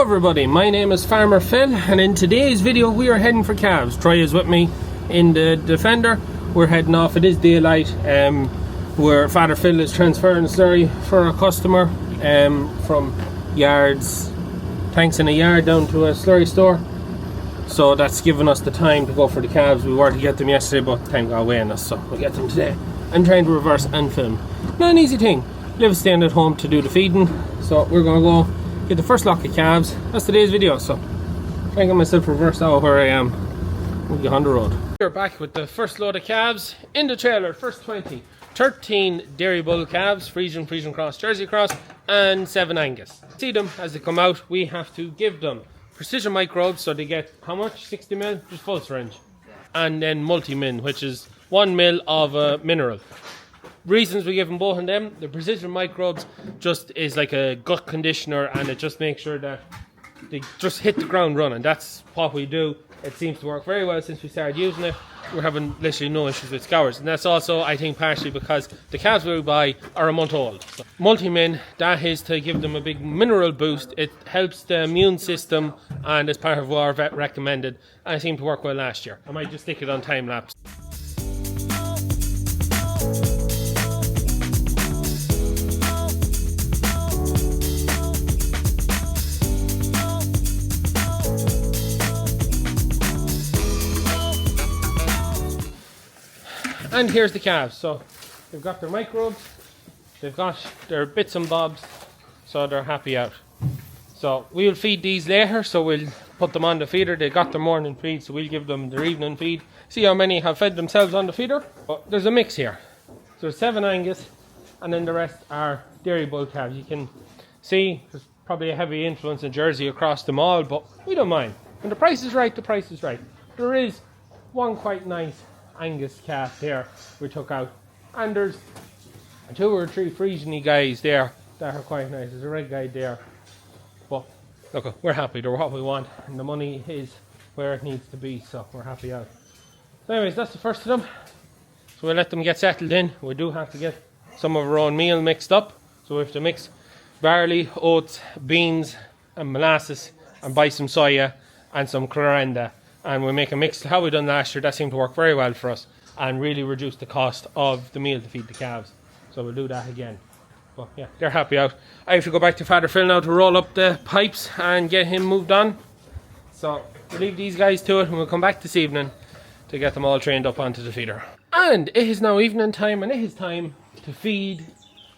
everybody, my name is Farmer Phil, and in today's video we are heading for calves. Troy is with me in the Defender. We're heading off. It is daylight, where Father Phil is transferring a slurry for a customer from yards, tanks in a yard down to a slurry store. So that's given us the time to go for the calves. We were to get them yesterday, but time got away on us, so we'll get them today. I'm trying to reverse and film. Not an easy thing. Liv staying at home to do the feeding, so we're going to go get the first lock of calves. That's today's video, so try and get myself reversed out where I am. We'll get on the road. We're back with the first load of calves in the trailer. First 20. 13 Dairy Bull calves, Friesian Cross, Jersey Cross, and 7 Angus. See them as they come out. We have to give them precision microbes, so they get how much? 60 ml, just full syringe. And then multi-min, which is 1 ml of a mineral. Reasons we give them both of them: the precision microbes just is like a gut conditioner, and it just makes sure that they just hit the ground running. That's what we do. It seems to work very well since we started using it. We're having literally no issues with scours, and that's also, I think, partially because the calves we buy are a month old. So, multi-min, that is to give them a big mineral boost. It helps the immune system, and it's part of what our vet recommended, and it seemed to work well last year. I might just stick it on time lapse. And here's the calves. So they've got their microbes, they've got their bits and bobs, so they're happy out. So we'll feed these later, so we'll put them on the feeder. They got their morning feed, so we'll give them their evening feed. See how many have fed themselves on the feeder? But there's a mix here. So there's 7 Angus, and then the rest are Dairy Bull calves. You can see there's probably a heavy influence in Jersey across them all, but we don't mind. When the price is right, the price is right. There is one quite nice Angus calf there we took out, and there's 2 or 3 Friesian guys there that are quite nice. There's a red guy there, but look, we're happy. They're what we want, and the money is where it needs to be, so we're happy out. So anyways, that's the first of them, so we'll let them get settled in. We do have to get some of our own meal mixed up, so we have to mix barley, oats, beans and molasses, and buy some soya and some clarenda. And we make a mix how we done last year. That seemed to work very well for us and really reduce the cost of the meal to feed the calves. So we'll do that again. But yeah, they're happy out. I have to go back to Father Phil now to roll up the pipes and get him moved on. So we'll leave these guys to it, and we'll come back this evening to get them all trained up onto the feeder. And it is now evening time, and it is time to feed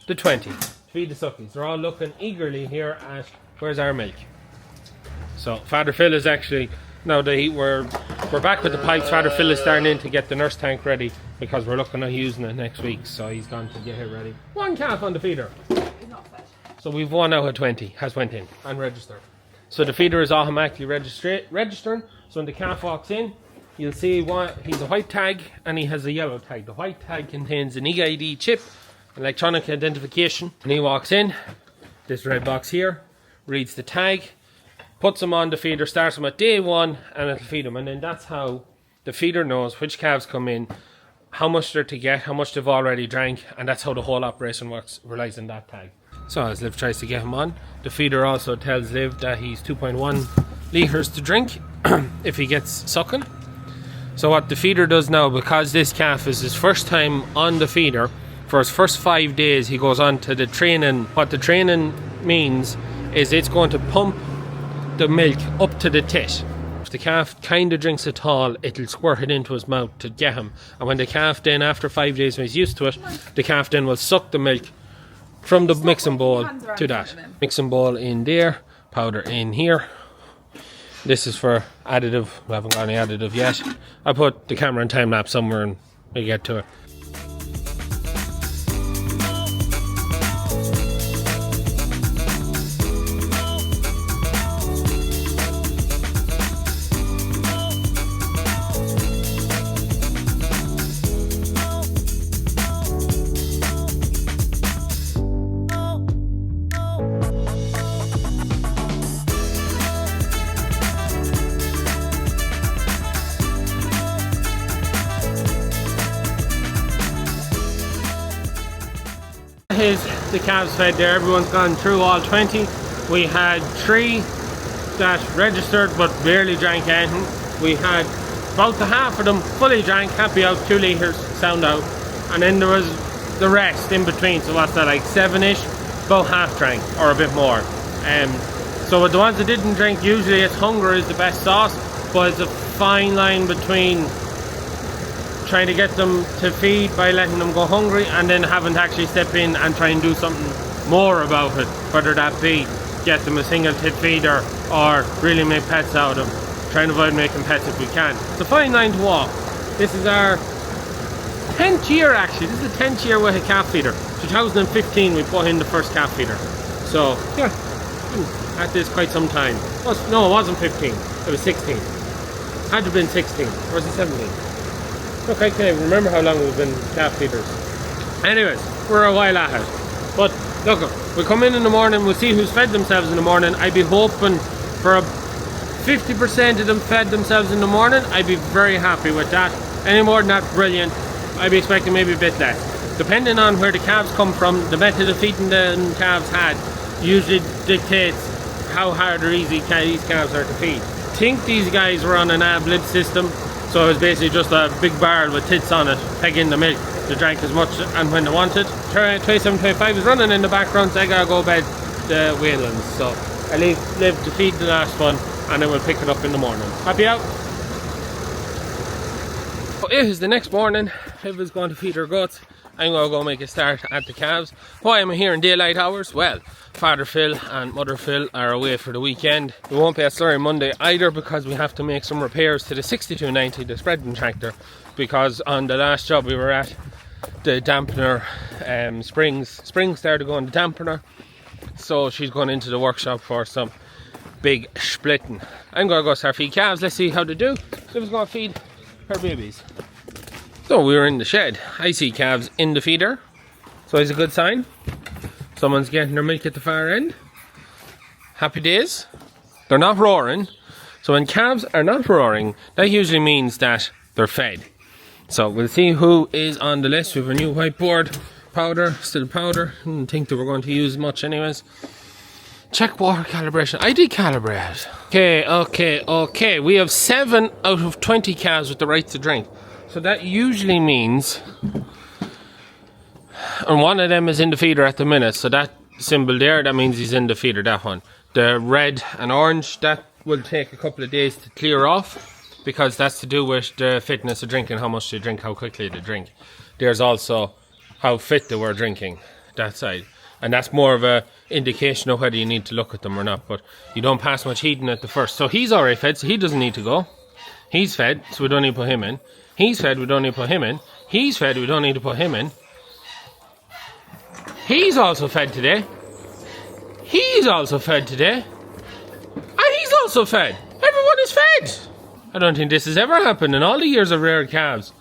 the 20. Feed the suckies. They're all looking eagerly here at where's our milk. So Father Phil is actually, now that we're back with the pipes, Father Phil is starting in to get the nurse tank ready, because we're looking at using it next week, so he's gone to get it ready. 1 calf on the feeder. So we've 1 out of 20 has went in and registered. So the feeder is automatically registering. So when the calf walks in, you'll see he's a white tag and he has a yellow tag. The white tag contains an EID chip, electronic identification. When he walks in, this red box here reads the tag, puts them on the feeder, starts them at day 1, and it'll feed them. And then that's how the feeder knows which calves come in, how much they're to get, how much they've already drank, and that's how the whole operation works, relies on that tag. So as Liv tries to get him on, the feeder also tells Liv that he's 2.1 litres to drink if he gets sucking. So what the feeder does now, because this calf is his first time on the feeder, for his first 5 days he goes on to the training. What the training means is it's going to pump the milk up to the tit. If the calf kind of drinks at all, it'll squirt it into his mouth to get him. And when the calf then, after 5 days, when he's used to it, the calf then will suck the milk from the mixing bowl to that. Mixing bowl in there, powder in here. This is for additive. We haven't got any additive yet. I put the camera in time lapse somewhere and we'll get to it. Is the calves fed there. Everyone's gone through all 20. We had 3 that registered but barely drank anything. We had about the half of them fully drank, happy out, 2 litres, sound out. And then there was the rest in between, so what's that, like 7-ish? About half drank, or a bit more. So with the ones that didn't drink, usually it's hunger is the best sauce, but it's a fine line between trying to get them to feed by letting them go hungry and then having to actually step in and try and do something more about it, whether that be get them a single tit feeder or really make pets out of them. Try and avoid making pets if we can. It's a fine line to walk. This is our 10th year actually. This is the 10th year with a calf feeder. 2015 we put in the first calf feeder. So yeah, at this quite some time. No, it wasn't 15, it was 16. Had to have been 16, or was it 17? Look, I can't even remember how long we've been calf feeders. Anyways, we're a while at it. But look, we come in the morning, we'll see who's fed themselves in the morning. I'd be hoping for a 50% of them fed themselves in the morning. I'd be very happy with that. Any more than that, brilliant. I'd be expecting maybe a bit less. Depending on where the calves come from, the method of feeding the calves had usually dictates how hard or easy these calves are to feed. I think these guys were on an ab-lib system, so it was basically just a big barrel with tits on it, pegging the milk. They drank as much and when they wanted. 2725 is running in the background, so I gotta go bed the whalens. So I live to feed the last one and then we'll pick it up in the morning. Happy out? So it is the next morning. Liv is going to feed her goats. I'm going to go make a start at the calves. Why am I here in daylight hours? Well, Father Phil and Mother Phil are away for the weekend. We won't be at Slurry Monday either because we have to make some repairs to the 6290, the spreading tractor, because on the last job we were at, the dampener springs started going to dampener, so she's going into the workshop for some big splitting. I'm going to go start feed calves. Let's see how they do. Liv's going to feed her babies. So we were in the shed. I see calves in the feeder, so it's a good sign. Someone's getting their milk at the far end. Happy days. They're not roaring. So when calves are not roaring, that usually means that they're fed. So we'll see who is on the list. We have a new whiteboard. Powder, still powder. Didn't think that we're going to use much anyways. Check water calibration. I did calibrate. Okay. We have 7 out of 20 calves with the right to drink. So that usually means, and one of them is in the feeder at the minute, so that symbol there, that means he's in the feeder, that one. The red and orange, that will take a couple of days to clear off, because that's to do with the fitness of drinking, how much they drink, how quickly they drink. There's also how fit they were drinking, that side. And that's more of a indication of whether you need to look at them or not, but you don't pass much heating at the first. So he's already fed, so he doesn't need to go. He's fed, so we don't need to put him in. He's fed, we don't need to put him in. He's fed, we don't need to put him in. He's also fed today. He's also fed today. And he's also fed. Everyone is fed. I don't think this has ever happened in all the years of rare calves,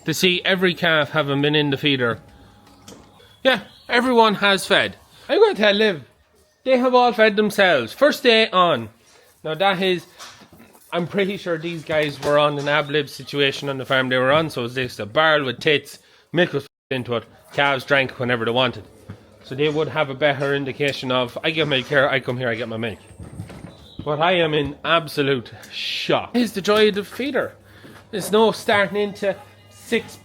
to see every calf having been in the feeder. Yeah, everyone has fed. I'm going to tell Liv, they have all fed themselves. First day on. Now that is, I'm pretty sure these guys were on an ab-lib situation on the farm they were on, so it was this, a barrel with tits, milk was into it, calves drank whenever they wanted. So they would have a better indication of, I get milk here, I come here, I get my milk. But I am in absolute shock. Here's the joy of the feeder. There's no starting into six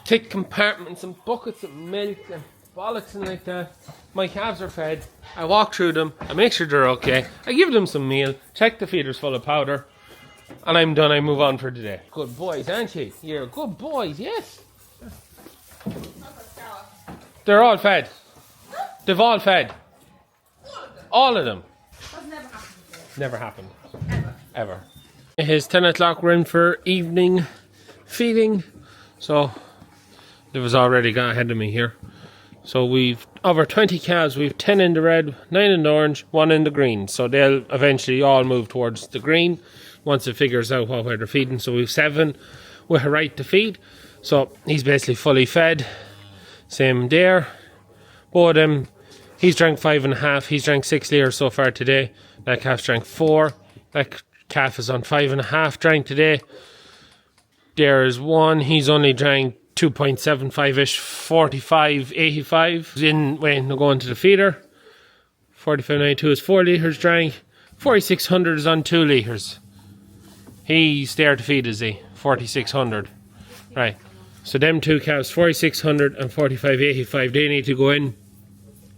thick compartments and buckets of milk and bollocks and like that. My calves are fed. I walk through them. I make sure they're okay. I give them some meal. Check the feeder's full of powder. And I'm done. I move on for the day. Good boys, aren't you? You're good boys, yes. They're all fed. They've all fed. All of them. That's never happened before. Never happened. Ever. It is 10 o'clock. We're in for evening feeding. So Liv has already got ahead of me here. So we've, of our 20 calves, we've 10 in the red, 9 in the orange, 1 in the green. So they'll eventually all move towards the green once it figures out what way they're feeding. So we've 7 with a right to feed. So he's basically fully fed. Same there. Both of them, he's drank 5.5. He's drank 6 litres so far today. That calf's drank 4. That calf is on 5.5 drank today. There is 1. He's only drank 2.75-ish, 45, 85. In waiting to go into the feeder. 4592 is 4 litres drank. 4600 is on 2 litres. He's there to feed, is he? 4600. Right. So them two calves, 4600 and 4585, they need to go in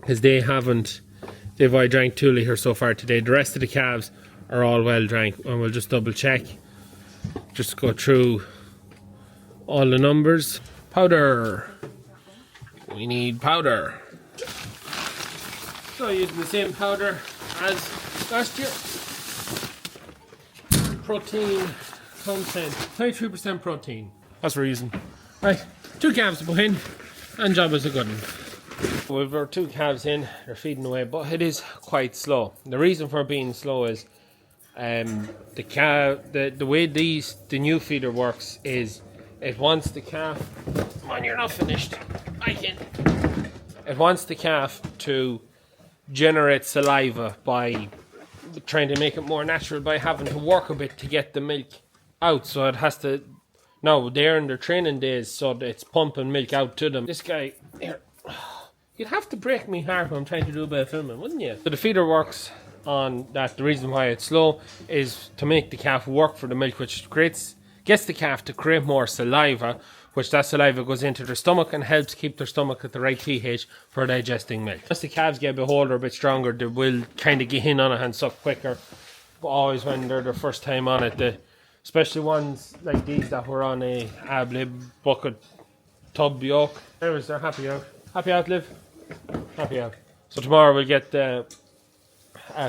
because they've only drank 2 litres so far today. The rest of the calves are all well drank, and we'll just double check. Just go through all the numbers. Powder. We need powder. So using the same powder as last year. Protein content, 93% protein. That's what we're using. Right, 2 calves to put in, and job is a good one. We've our 2 calves in, they're feeding away, but it is quite slow. The reason for being slow is the way the new feeder works is it wants the calf. Come on, you're not finished. It wants the calf to generate saliva by trying to make it more natural by having to work a bit to get the milk out. So it has to. No, they're in their training days, so it's pumping milk out to them. This guy here, you'd have to break me heart when I'm trying to do a bit of filming, wouldn't you? So the feeder works on that. The reason why it's slow is to make the calf work for the milk, which gets the calf to create more saliva, which that saliva goes into their stomach and helps keep their stomach at the right pH for digesting milk. As the calves get a bit older, a bit stronger, they will kind of get in on it and suck quicker. But always when they're their first time on it, especially ones like these that were on a ab-lib bucket tub yoke. Anyways, they're happy out. Happy out, Liv? Happy out. So tomorrow we'll get the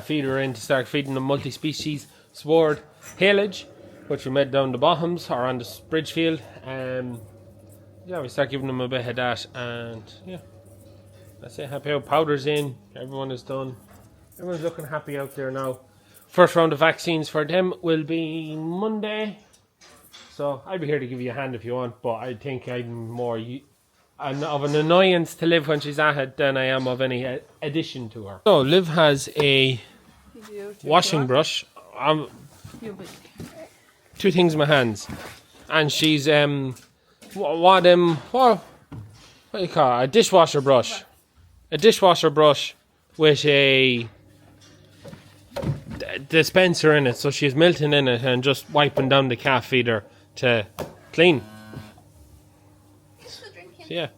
feeder in to start feeding them multi-species sward haylage, which we made down the bottoms or on the bridge field. Yeah, we start giving them a bit of that, and yeah, that's it. Happy out. Powder's in. Everyone is done. Everyone's looking happy out there now. First round of vaccines for them will be Monday. So I'll be here to give you a hand if you want, but I think I'm more of an annoyance to Liv when she's at it than I am of any addition to her. So Liv has a washing brush. 2 things in my hands, and she's what do you call it? A dishwasher brush. A dishwasher brush with a dispenser in it, so she's melting in it and just wiping down the calf feeder to clean. So, yeah.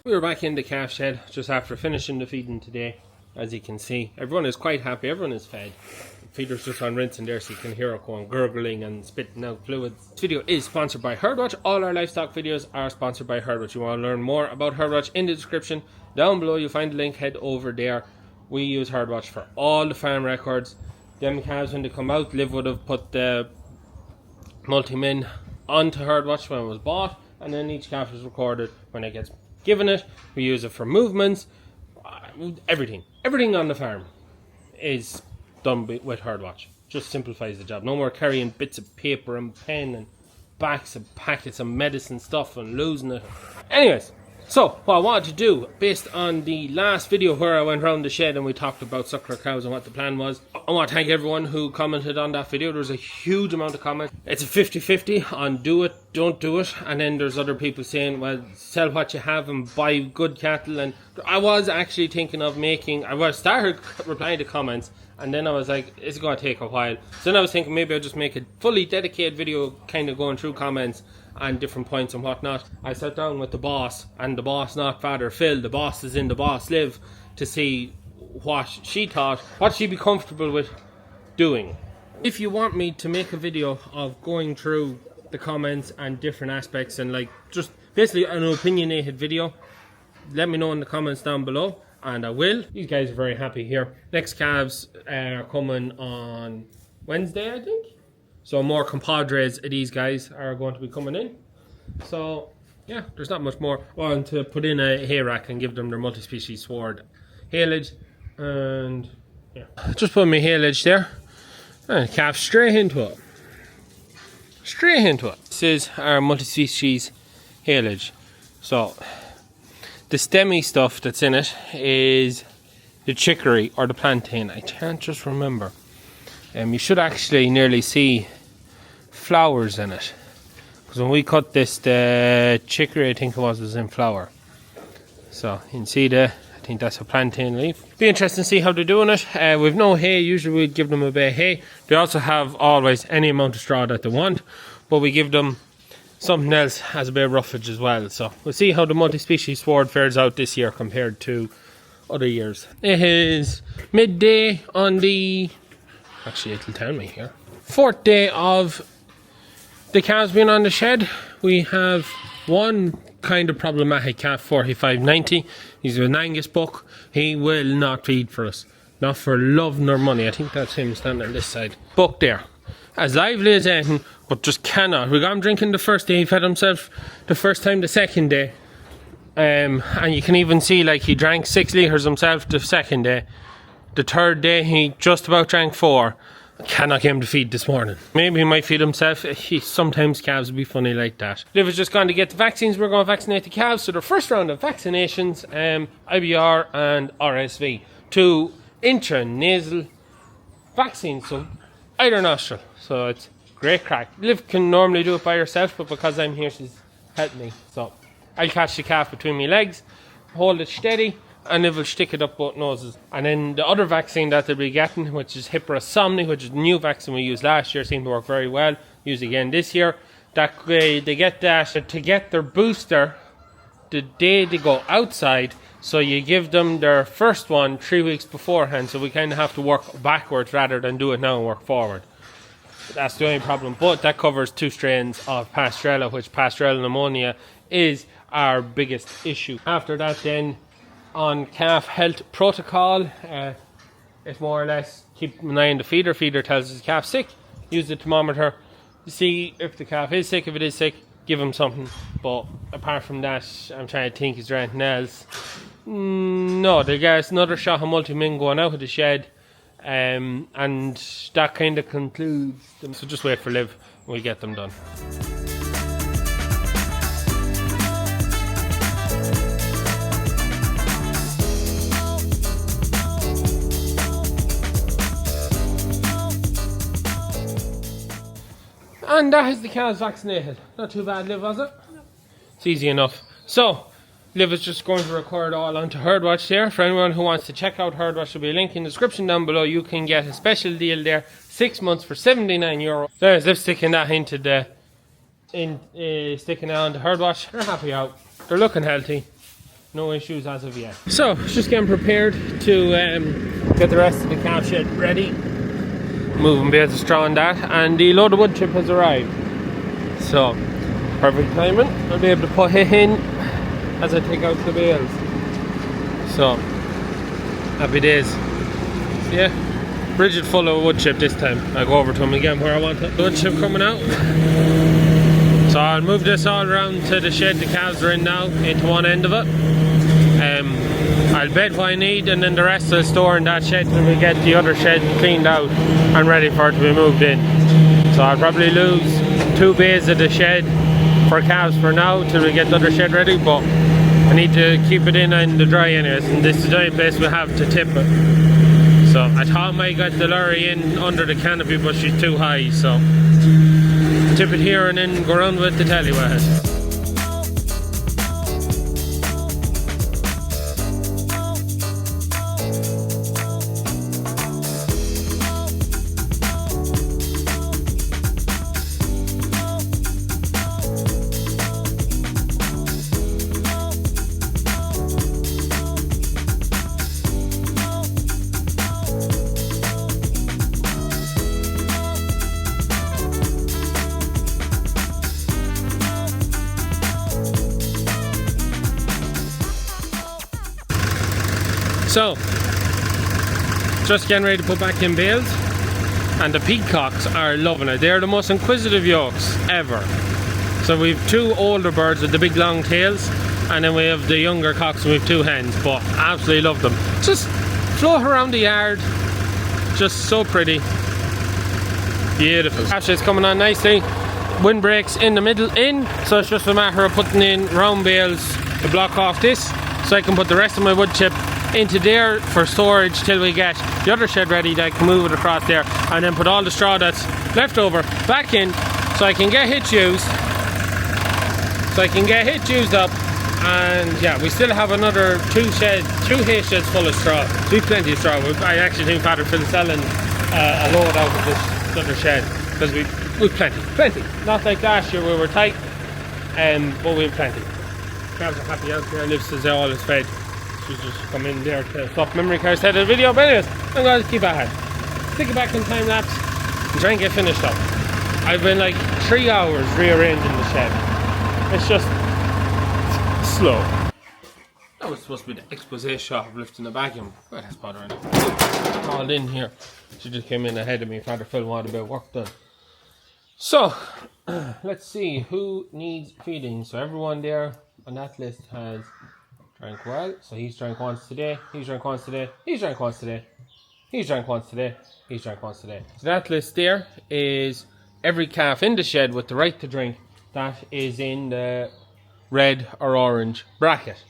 We were back in the calf shed just after finishing the feeding today. As you can see, everyone is quite happy. Everyone is fed. Feeder's just on rinsing there, so you can hear her going gurgling and spitting out fluids. This video is sponsored by Herdwatch. All our livestock videos are sponsored by Herdwatch. You want to learn more about Herdwatch, in the description down below you'll find the link. Head over there. We use Herdwatch for all the farm records. Them calves, when they come out, Liv would have put the multi-min onto Herdwatch when it was bought, and then each calf is recorded when it gets given it. We use it for movements, everything on the farm is done with Herdwatch. Just simplifies the job. No more carrying bits of paper and pen and backs of packets of medicine stuff and losing it. Anyways, so what I wanted to do, based on the last video where I went around the shed and we talked about suckler cows and what the plan was, I want to thank everyone who commented on that video. There was a huge amount of comments. It's a 50-50 on do it, don't do it, and then there's other people saying, well, sell what you have and buy good cattle. And I was actually thinking of started replying to comments, and then I was like, it's going to take a while. So then I was thinking maybe I'll just make a fully dedicated video kind of going through comments and different points and whatnot. I sat down with the boss, and the boss, not Father Phil, the boss is in the boss Liv, to see what she thought, what she'd be comfortable with doing. If you want me to make a video of going through the comments and different aspects and like just basically an opinionated video, let me know in the comments down below, and I will. These guys are very happy here. Next calves are coming on Wednesday, I think. So more compadres of these guys are going to be coming in. So yeah, there's not much more. I want to put in a hay rack and give them their multi-species sward haylage, and yeah, just put my haylage there and calf straight into it. Straight into it. This is our multi-species haylage. So the stemmy stuff that's in it is the chicory or the plantain. I can't just remember. You should actually nearly see flowers in it, because when we cut this, the chicory I think it was in flower. So you can see the think that's a plantain leaf. Be interesting to see how they're doing it. We've no hay. Usually we'd give them a bit of hay. They also have always any amount of straw that they want, but we give them something else as a bit of roughage as well. So we'll see how the multi-species sward fares out this year compared to other years. It is midday on the, actually it'll tell me here, 4th day of the calves being on the shed. We have one kind of problematic calf, 4590. He's an Angus buck. He will not feed for us, not for love nor money. I think that's him standing on this side. Buck there, as lively as anything, but just cannot. We got him drinking the first day. He fed himself the first time the second day, and you can even see like he drank 6 litres himself the second day. The third day he just about drank 4. I cannot get him to feed this morning. Maybe he might feed himself. Sometimes calves will be funny like that. Liv has just gone to get the vaccines. We're going to vaccinate the calves. So their first round of vaccinations, IBR and RSV. 2 intranasal vaccines, so either nostril. So it's great crack. Liv can normally do it by herself, but because I'm here, she's helping me. So I'll catch the calf between my legs, hold it steady, and it will stick it up both noses. And then the other vaccine that they'll be getting, which is Somni, which is the new vaccine we used last year, seemed to work very well. Use again this year. That they get that to get their booster the day they go outside. So you give them their first one 3 weeks beforehand. So we kind of have to work backwards rather than do it now and work forward. That's the only problem. But that covers 2 strains of Pasteurella, which Pasteurella pneumonia is our biggest issue. After that then, on calf health protocol, it's more or less keep an eye on the feeder. Feeder tells us the calf's sick. Use the thermometer to see if the calf is sick. If it is sick, give him something. But apart from that, I'm trying to think, is there anything else? No, they get another shot of multimin going out of the shed, and that kind of concludes them. So just wait for Liv, we'll get them done. And that is the calves vaccinated. Not too bad, Liv, was it? No. It's easy enough. So, Liv is just going to record all onto herdwatch there. For anyone who wants to check out herdwatch, there'll be a link in the description down below. You can get a special deal there, 6 months for €79. There's Liv sticking that into the sticking it on the herdwatch. They're happy out. They're looking healthy. No issues as of yet. So, just getting prepared to get the rest of the calf shed ready. Moving bales of straw on that, and the load of wood chip has arrived. So, perfect timing. I'll be able to put it in as I take out the bales. So, happy days. Yeah, Bridget full of wood chip this time. I'll go over to him again where I want it. Wood chip coming out. So I'll move this all around to the shed the calves are in now, into one end of it. I'll bed what I need, and then the rest I'll store in that shed till we get the other shed cleaned out and ready for it to be moved in. So I'll probably lose 2 bays of the shed for calves for now till we get the other shed ready, but I need to keep it in the dry anyways, and this is the only place we have to tip it. So I thought I might get the lorry in under the canopy, but she's too high, so tip it here and then go around with the telly with it. So, just getting ready to put back in bales, and the peacocks are loving it. They're the most inquisitive yolks ever. So we've 2 older birds with the big long tails, and then we have the younger cocks, and we have 2 hens, but absolutely love them. Just float around the yard, just so pretty. Beautiful. Actually, it's coming on nicely. Windbreaks in the middle so it's just a matter of putting in round bales to block off this, so I can put the rest of my wood chip into there for storage till we get the other shed ready that I can move it across there, and then put all the straw that's left over back in so I can get hitch used, up, And yeah, we still have another two hay sheds full of straw. We've plenty of straw. I actually think Father Phil's selling a load out of this other shed because we've plenty. Not like last year we were tight, but we've plenty. Calves are happy out there. Liv says all is fed. She's just come in there to swap memory cards out of the video. But anyways, I'm going to keep ahead. Stick it back in time lapse and try and get finished up. I've been like 3 hours rearranging the shed. It's just slow. That was supposed to be the expose shot of lifting the vacuum. Well, that's bothering. Called in here. She just came in ahead of me. Father Phil wanted a bit of work done. So, let's see who needs feeding. So everyone there on that list has drank well. So he's drank once today. He's drank once today. He's drank once today. He's drank once today. He's drank once today. So that list there is every calf in the shed with the right to drink. That is in the red or orange bracket.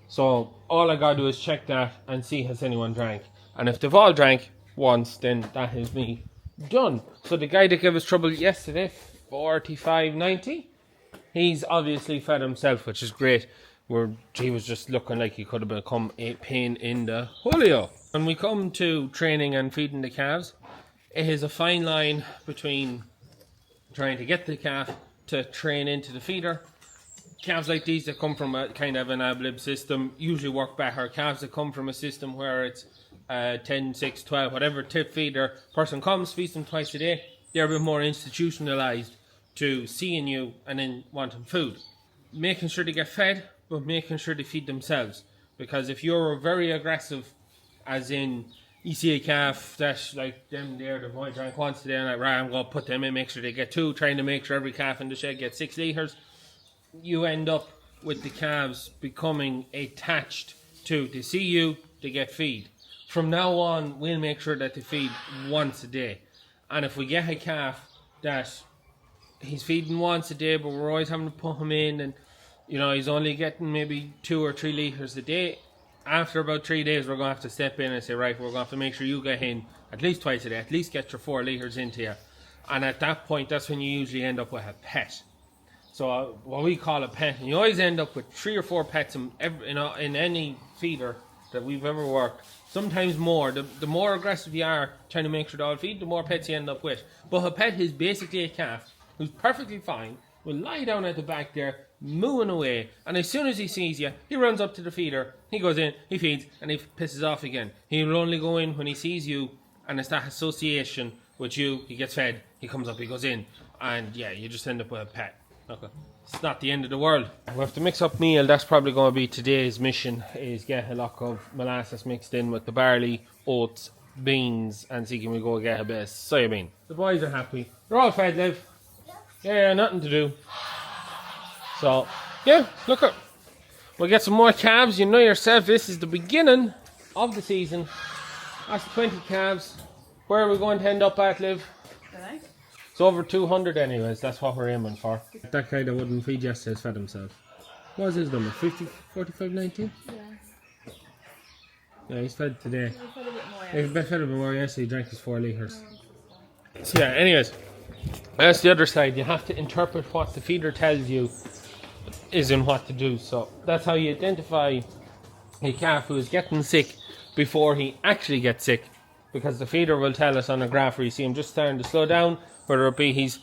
So all I gotta do is check that and see has anyone drank. And if they've all drank once, then that is me done. So the guy that gave us trouble yesterday, 45.90, he's obviously fed himself, which is great. He was just looking like he could have become a pain in the holio. When we come to training and feeding the calves, it is a fine line between trying to get the calf to train into the feeder. Calves like these that come from a kind of an ab-lib system usually work better. Calves that come from a system where it's 10, 6, 12, whatever tip feeder, person comes, feeds them twice a day, they're a bit more institutionalized to seeing you and then wanting food. Making sure they get fed, but making sure they feed themselves. Because if you're very aggressive, as in you see a calf that's like them there, they're going to drink once today, and like, right, I'm going to put them in, make sure they get 2, trying to make sure every calf in the shed gets 6 litres, you end up with the calves becoming attached to, they see you, they get feed. From now on, we'll make sure that they feed once a day. And if we get a calf that he's feeding once a day, but we're always having to put him in, and you know he's only getting maybe 2 or 3 litres a day, after about 3 days we're going to have to step in and say, right, we're going to have to make sure you get in at least twice a day, at least get your 4 litres into you. And at that point, that's when you usually end up with a pet. So what we call a pet, and you always end up with 3 or 4 pets in any feeder that we've ever worked. Sometimes more. The more aggressive you are trying to make sure they all feed, the more pets you end up with. But a pet is basically a calf who's perfectly fine, will lie down at the back there, mooing away, and as soon as he sees you, he runs up to the feeder, he goes in, he feeds, and he pisses off again. He will only go in when he sees you, and it's that association with you. He gets fed, he comes up, he goes in, and yeah, you just end up with a pet. Okay. It's not the end of the world. We have to mix up meal. That's probably going to be today's mission, is get a lot of molasses mixed in with the barley, oats, beans, and see can we go get a bit of soybean. The boys are happy. They're all fed, Liv. Yeah, nothing to do. So, yeah, look up. We'll get some more calves. You know yourself, this is the beginning of the season. That's 20 calves. Where are we going to end up at, Liv? It's over 200 anyways, that's what we're aiming for. That guy that wouldn't feed yesterday has fed himself. What was his number? 45.90? Yeah. Yeah, he's fed today. He fed a bit more yesterday. He fed a bit more yesterday, he drank his 4 litres. So yeah, anyways, that's the other side. You have to interpret what the feeder tells you is in what to do. So that's how you identify a calf who is getting sick before he actually gets sick. Because the feeder will tell us on a graph where you see him just starting to slow down, whether it be he's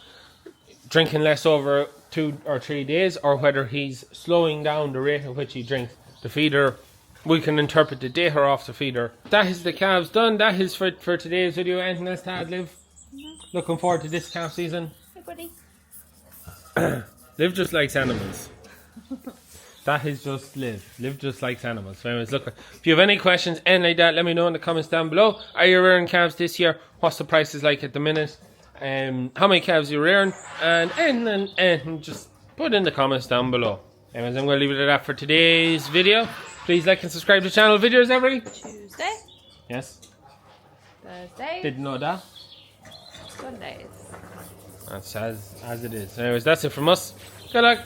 drinking less over 2 or 3 days, or whether he's slowing down the rate at which he drinks. The feeder, we can interpret the data off the feeder. That is the calves done. That is for today's video. Anything else to add, Liv? No. Looking forward to this calf season. Hey, buddy. Liv just likes animals. That is just Liv. Liv just likes animals. So anyways, look, if you have any questions, anything like that, let me know in the comments down below. Are you rearing calves this year? What's the prices like at the minute? How many calves are you rearing? And just put in the comments down below. Anyways, I'm going to leave it at that for today's video. Please like and subscribe to the channel. Videos every Tuesday. Yes. Thursday. Didn't know that. Sundays. That's as it is. Anyways, that's it from us. Good luck.